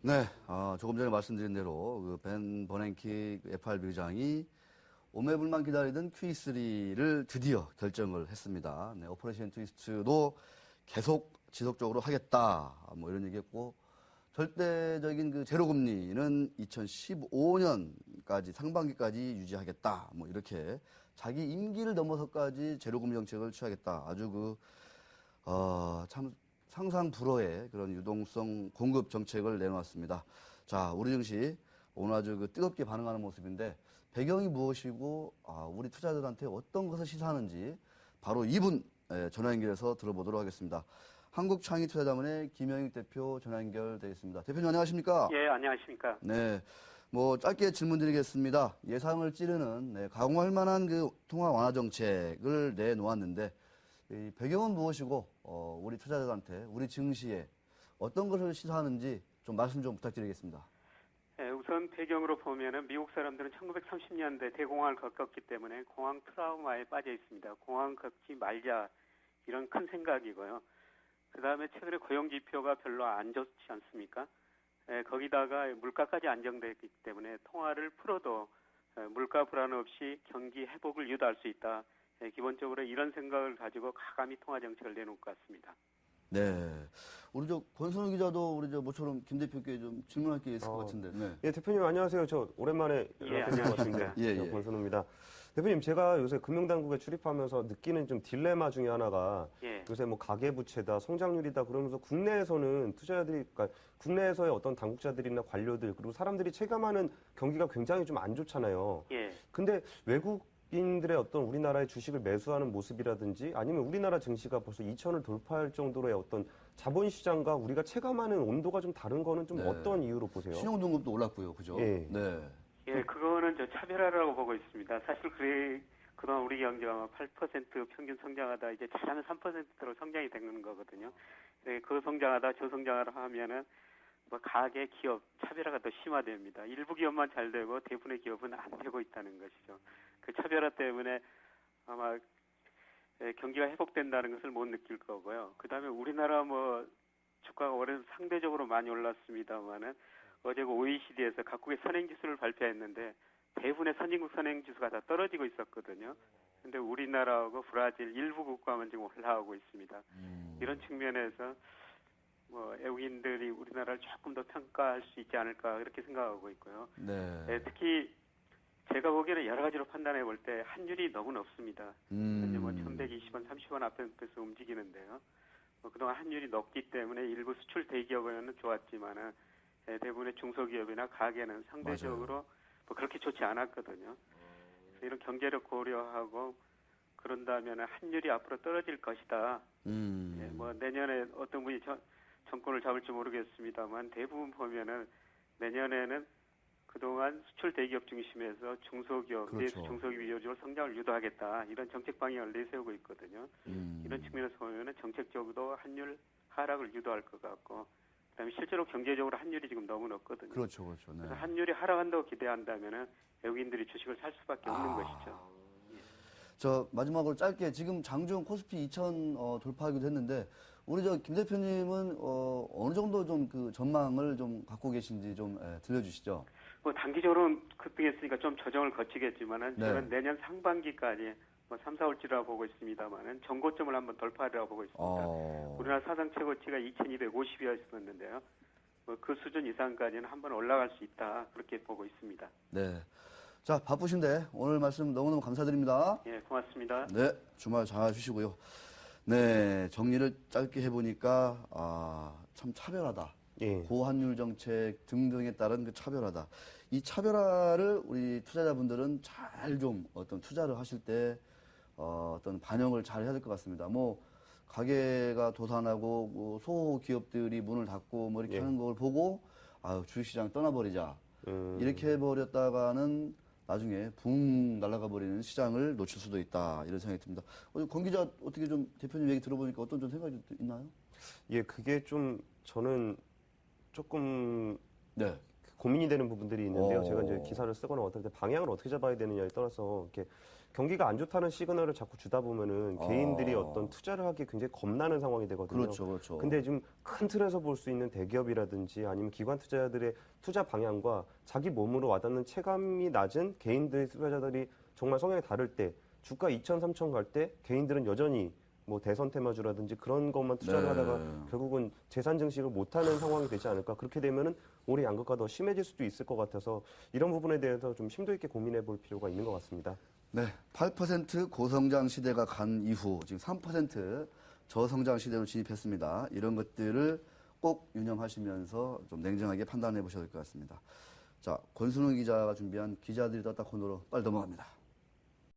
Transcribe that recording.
네, 조금 전에 말씀드린 대로 벤 버냉키 FRB 의장이 오매불만 기다리던 QE3를 드디어 결정을 했습니다. 네, 오퍼레이션 트위스트도 계속 지속적으로 하겠다. 뭐 이런 얘기했고, 절대적인 그 제로금리는 2015년까지 상반기까지 유지하겠다. 뭐 이렇게 자기 임기를 넘어서까지 제로금리 정책을 취하겠다. 아주 참 상상 불허의 그런 유동성 공급 정책을 내놓았습니다. 자, 우리 증시 오늘 아주 뜨겁게 반응하는 모습인데 배경이 무엇이고 우리 투자자들한테 어떤 것을 시사하는지 바로 이분 전화 연결해서 들어보도록 하겠습니다. 한국창의투자자문의 김영익 대표 전화 연결되어 있습니다. 대표님 안녕하십니까? 예, 안녕하십니까? 네. 뭐 짧게 질문 드리겠습니다. 예상을 찌르는 강화할 만한 그 통화 완화 정책을 내놓았는데 이 배경은 무엇이고 우리 투자자들한테 우리 증시에 어떤 것을 시사하는지 좀 말씀 좀 부탁드리겠습니다. 예, 우선 배경으로 보면은 미국 사람들은 1930년대 대공황을 겪었기 때문에 공황 트라우마에 빠져 있습니다. 공황 겪지 말자 이런 큰 생각이고요. 그 다음에 최근에 고용 지표가 별로 안 좋지 않습니까? 예, 거기다가 물가까지 안정되기 때문에 통화를 풀어도 물가 불안 없이 경기 회복을 유도할 수 있다. 네, 기본적으로 이런 생각을 가지고 과감히 통화 정책을 내놓을 것 같습니다. 네. 우리 권선우 기자도 우리 모처럼 김 대표께 좀 질문할 게 있을 것 같은데. 네. 예, 대표님 안녕하세요. 저 오랜만에 연락드린 것 같은데. 예. 권선우입니다. 대표님, 제가 요새 금융당국에 출입하면서 느끼는 좀 딜레마 중에 하나가 요새 뭐 가계부채다, 성장률이다 그러면서 국내에서는 투자자들이, 그러니까 국내에서의 어떤 당국자들이나 관료들 그리고 사람들이 체감하는 경기가 굉장히 좀 안 좋잖아요. 예. 근데 외국인들의 어떤 우리나라의 주식을 매수하는 모습이라든지 아니면 우리나라 증시가 벌써 2천을 돌파할 정도로의 어떤 자본시장과 우리가 체감하는 온도가 좀 다른 거는 좀 어떤 이유로 보세요? 신용등급도 올랐고요. 그죠? 예. 네. 예, 그거는 저 차별화라고 보고 있습니다. 사실 그동안 우리 경제가 8% 평균 성장하다 이제 잘하면 3%로 성장이 되는 거거든요. 네, 그 성장하다 저 성장하다 하면은 뭐 가계 기업 차별화가 더 심화됩니다. 일부 기업만 잘 되고 대부분의 기업은 안 되고 있다는 것이죠. 그 차별화 때문에 아마 경기가 회복된다는 것을 못 느낄 거고요. 그다음에 우리나라 뭐 주가가 올해는 상대적으로 많이 올랐습니다만은 어제 그 OECD에서 각국의 선행지수를 발표했는데 대부분의 선진국 선행지수가 다 떨어지고 있었거든요. 근데 우리나라하고 브라질 일부 국가만 지금 올라오고 있습니다. 이런 측면에서 뭐 외국인들이 우리나라를 조금 더 평가할 수 있지 않을까 그렇게 생각하고 있고요. 네. 특히 제가 보기에는 여러 가지로 판단해 볼 때 환율이 너무 높습니다. 현재 뭐 1120원, 30원 앞에서 움직이는데요. 그동안 환율이 높기 때문에 일부 수출 대기업에는 좋았지만은 대부분의 중소기업이나 가게는 상대적으로 뭐 그렇게 좋지 않았거든요. 그래서 이런 경제력 고려하고 그런다면 환율이 앞으로 떨어질 것이다. 뭐 내년에 어떤 분이 정권을 잡을지 모르겠습니다만 대부분 보면은 내년에는 그동안 수출 대기업 중심에서 중소기업, 그렇죠. 내수 중소기업 위주로 성장을 유도하겠다. 이런 정책 방향을 내세우고 있거든요. 이런 측면에서 보면은 정책적으로도 환율 하락을 유도할 것 같고 그다음에 실제로 경제적으로 환율이 지금 너무 높거든요. 그렇죠. 네. 그래서 환율이 하락한다고 기대한다면은 외국인들이 주식을 살 수밖에 없는 것이죠. 저 마지막으로 짧게 지금 장중 코스피 2000 돌파하기도 했는데 우리 김 대표님은 어느 정도 좀 그 전망을 좀 갖고 계신지 좀 들려주시죠. 뭐 단기적으로는 급등했으니까 좀 조정을 거치겠지만은 저는 내년 상반기까지 뭐 3, 4월치라고 보고 있습니다만은 전고점을 한번 돌파하리라고 보고 있습니다. 우리나라 사상 최고치가 2250이었었는데요. 뭐 그 수준 이상까지는 한번 올라갈 수 있다. 그렇게 보고 있습니다. 네. 자, 바쁘신데 오늘 말씀 너무너무 감사드립니다. 예, 고맙습니다. 네, 주말 잘 쉬시고요. 네, 정리를 짧게 해보니까 참 차별하다. 예. 고환율 정책 등등에 따른 그 차별하다. 이 차별화를 우리 투자자분들은 잘 좀 어떤 투자를 하실 때 어떤 반영을 잘 해야 될 것 같습니다. 뭐 가게가 도산하고 뭐 소기업들이 문을 닫고 뭐 이렇게 하는 걸 보고 주식시장 떠나버리자 이렇게 해버렸다가는 나중에 붕 날아가 버리는 시장을 놓칠 수도 있다 이런 생각이 듭니다. 권 기자 어떻게 좀 대표님 얘기 들어보니까 어떤 좀 생각이 있나요? 예, 그게 좀 저는 조금 고민이 되는 부분들이 있는데요. 제가 이제 기사를 쓰거나 어떨 때 방향을 어떻게 잡아야 되느냐에 따라서 이렇게 경기가 안 좋다는 시그널을 자꾸 주다 보면은 개인들이 어떤 투자를 하기 굉장히 겁나는 상황이 되거든요. 그렇죠, 그렇죠. 근데 지금 큰 틀에서 볼 수 있는 대기업이라든지 아니면 기관 투자자들의 투자 방향과 자기 몸으로 와닿는 체감이 낮은 개인들 투자자들이 정말 성향이 다를 때 주가 2천, 3천 갈 때 개인들은 여전히 뭐 대선 테마주라든지 그런 것만 투자를 네. 하다가 결국은 재산 증식을 못하는 상황이 되지 않을까. 그렇게 되면은 올해 양극화 더 심해질 수도 있을 것 같아서 이런 부분에 대해서 좀 심도 있게 고민해 볼 필요가 있는 것 같습니다. 네, 8% 고성장 시대가 간 이후 지금 3% 저성장 시대로 진입했습니다. 이런 것들을 꼭 유념하시면서 좀 냉정하게 판단해 보셔야 될 것 같습니다. 자, 권순우 기자가 준비한 기자들이 떴다 코너로 빨리 넘어갑니다.